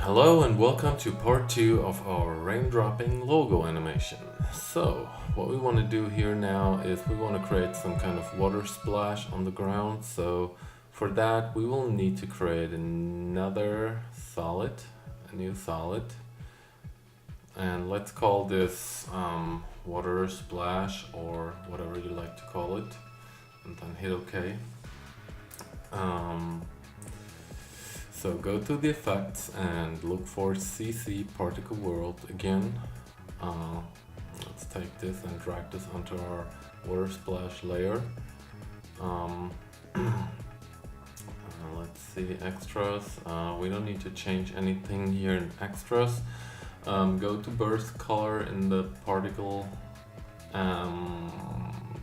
Hello and welcome to part 2 of our raindropping logo animation. So, what we want to do here now is we want to create some kind of water splash on the ground. So, for that we will need to create another solid, a new solid. And let's call this water splash or whatever you like to call it. And then hit OK. So go to the effects and look for CC particle world again. Let's take this and drag this onto our water splash layer. Let's see extras. We don't need to change anything here in extras. Go to burst color in the particle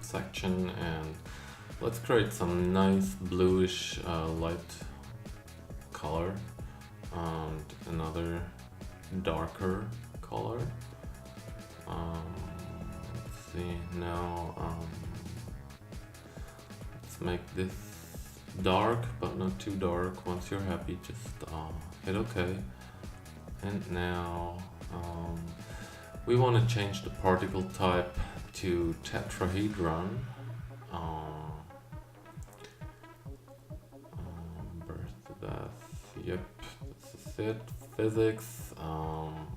section and let's create some nice bluish light color and another darker color. Let's see now. Let's make this dark but not too dark. Once you're happy, just hit OK. And now we want to change the particle type to tetrahedron. Birth to death. Yep, this is it. Physics.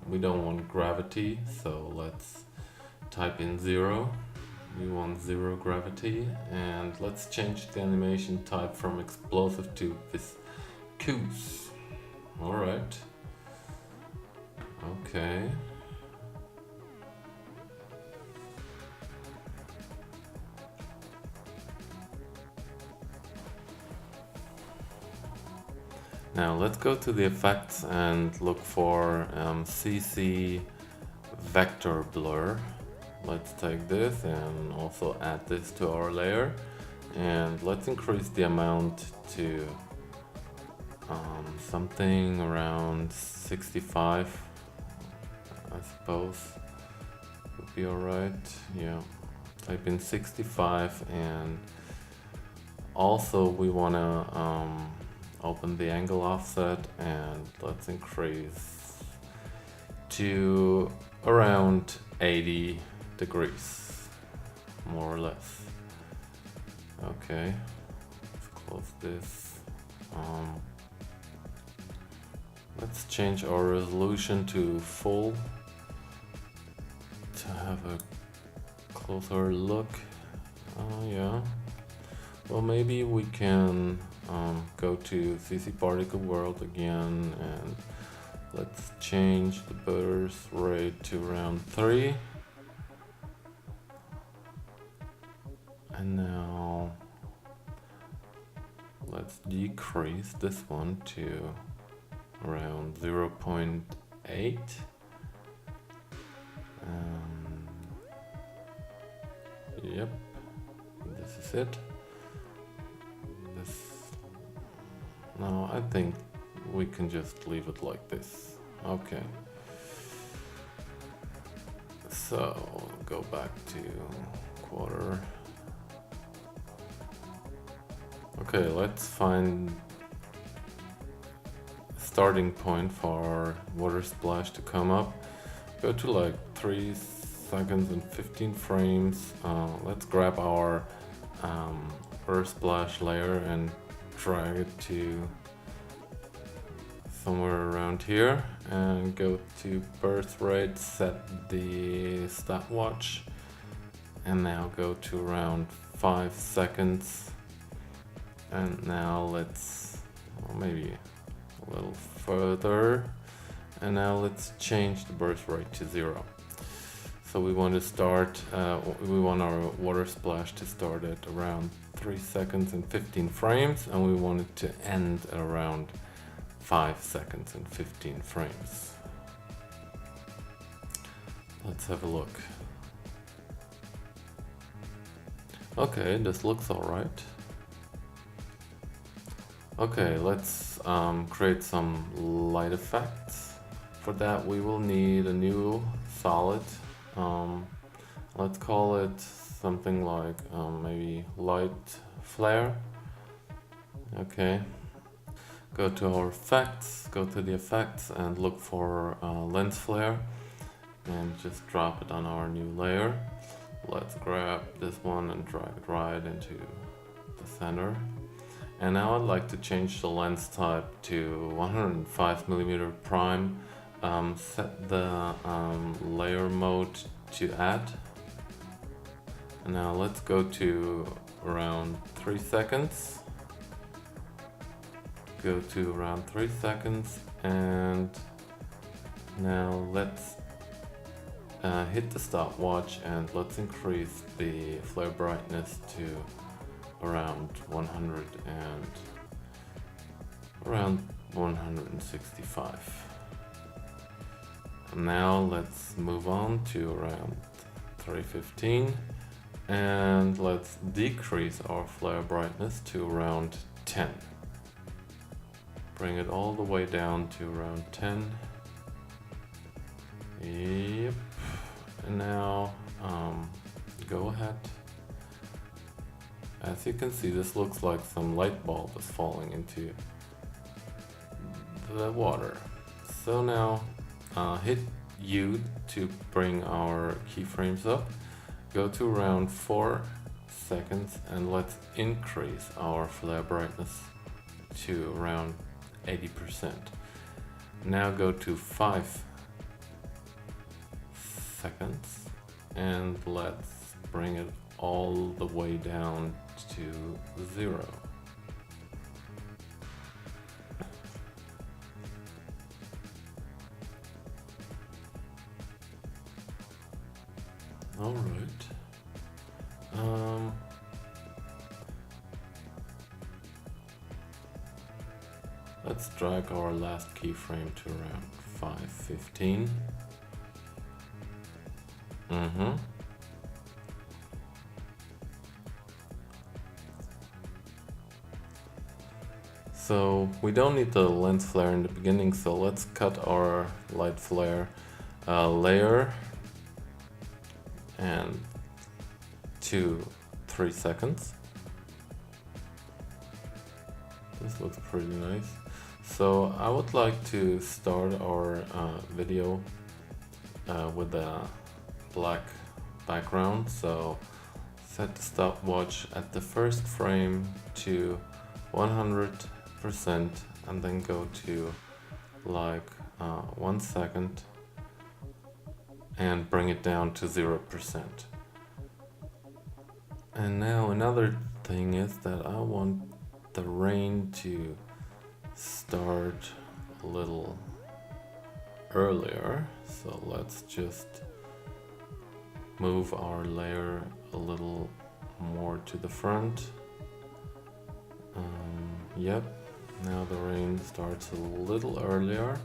We don't want gravity, so let's type in 0. We want 0 gravity, and let's change the animation type from explosive to viscous. Alright. Okay. Now let's go to the effects and look for CC vector blur. Let's take this and also add this to our layer, and let's increase the amount to something around 65, I suppose would be alright. Yeah, type in 65, and also we want to open the angle offset and let's increase to around 80 degrees, more or less. Okay, let's close this. Let's change our resolution to full to have a closer look. Yeah, well, maybe we can go to CC particle world again and let's change the burst rate to around 3. And now let's decrease this one to around 0.8. Yep, this is it. No, I think we can just leave it like this. Okay. So go back to quarter. Okay, let's find a starting point for our water splash to come up. Go to like 3 seconds and 15 frames. Let's grab our water splash layer and drag it to somewhere around here and go to birth rate, set the stopwatch, and now go to around 5 seconds. And now let's maybe a little further, and now let's change the birth rate to 0. So we want to start, we want our water splash to start at around 3 seconds and 15 frames, and we want it to end at around 5 seconds and 15 frames. Let's have a look. Okay, this looks alright. Okay, let's create some light effects. For that we will need a new solid. Let's call it something like maybe light flare. Okay, go to our effects, go to the effects and look for lens flare and just drop it on our new layer. Let's grab this one and drag it right into the center. And now I'd like to change the lens type to 105mm prime. Set the layer mode to add. And now let's go to around 3 seconds. Go to around 3 seconds, and now let's hit the stopwatch and let's increase the flare brightness to around 100 and around 165. And now let's move on to around 315 and let's decrease our flare brightness to around 10. Bring it all the way down to around 10. Yep. And now go ahead. As you can see, this looks like some light bulb is falling into the water. So now hit U to bring our keyframes up. Go to around 4 seconds and let's increase our flare brightness to around 80%. Now go to 5 seconds and let's bring it all the way down to 0. All right. Let's drag our last keyframe to around 515. So we don't need the lens flare in the beginning, so let's cut our light flare layer and to 3 seconds. This looks pretty nice. So I would like to start our video with a black background. So set the stopwatch at the first frame to 100% and then go to like 1 second and bring it down to 0%. And now another thing is that I want the rain to start a little earlier, so let's just move our layer a little more to the front. Yep, now the rain starts a little earlier.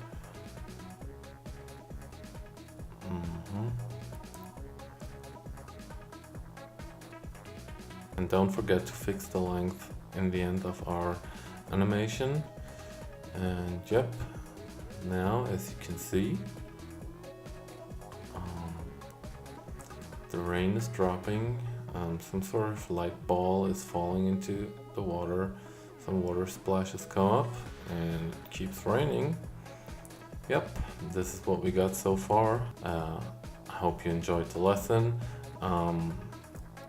And don't forget to fix the length in the end of our animation. And yep, now as you can see, the rain is dropping, some sort of light ball is falling into the water, some water splashes come up and it keeps raining. Yep, this is what we got so far. I hope you enjoyed the lesson.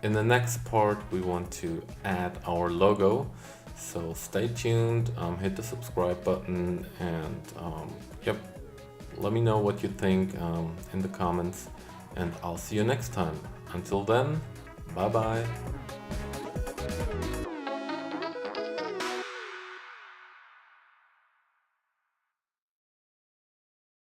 In the next part we want to add our logo, so stay tuned, hit the subscribe button, and yep, let me know what you think in the comments, and I'll see you next time. Until then, bye bye.